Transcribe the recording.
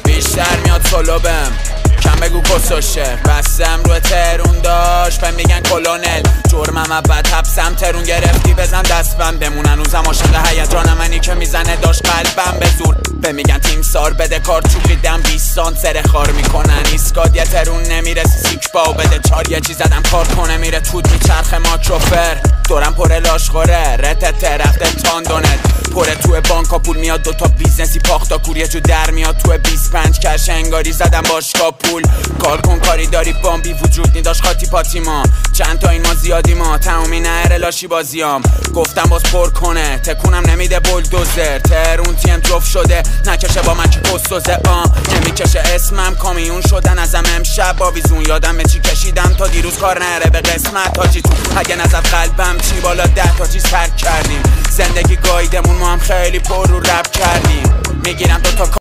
بیشتر میاد سلوبم کم بگو کسوشه بستم روی ترون داشت به میگن کلونل جرمم اول حبسم ترون گرفتی بزن دستم بمون هنوزم عاشق هیجان منی که میزنه داشت قلبم به زور به میگن تیم سار بده کار چوبیدم 20 سانت سر خار میکنن ایسکاد یه ترون نمیرسی سیک باو بده چار یه چیز زدم کار کنه میره تود میچرخ ماکروفر دورم پر لاشخوره رتت رفته تاندونت پره توی بانکا پول میاد دوتا بیزنسی پاختا کور یه جو در میاد توی 25 کش انگاری زدم باشگاه پول کار کن کاری داری بامبی وجود نداشت خاطی پاتی ما چند تا این ما زیادی ما تمومی نهر لاشی بازیام گفتم باز پر کنه تکونم نمیده بولدوزر ترون تیم جفت شده نکشه با من که پستوزه نمیکشه اسمم کامیون شدن ازم امشب با ویزون یادم چی کشیدم تا دیروز کار نره به قسمت هاچی تو اگه نزد قلبم چی بالا 10 تا چیز ترک کردیم زندگی گایدمون ما هم خیلی پر رو رب کردیم میگیرم دوتا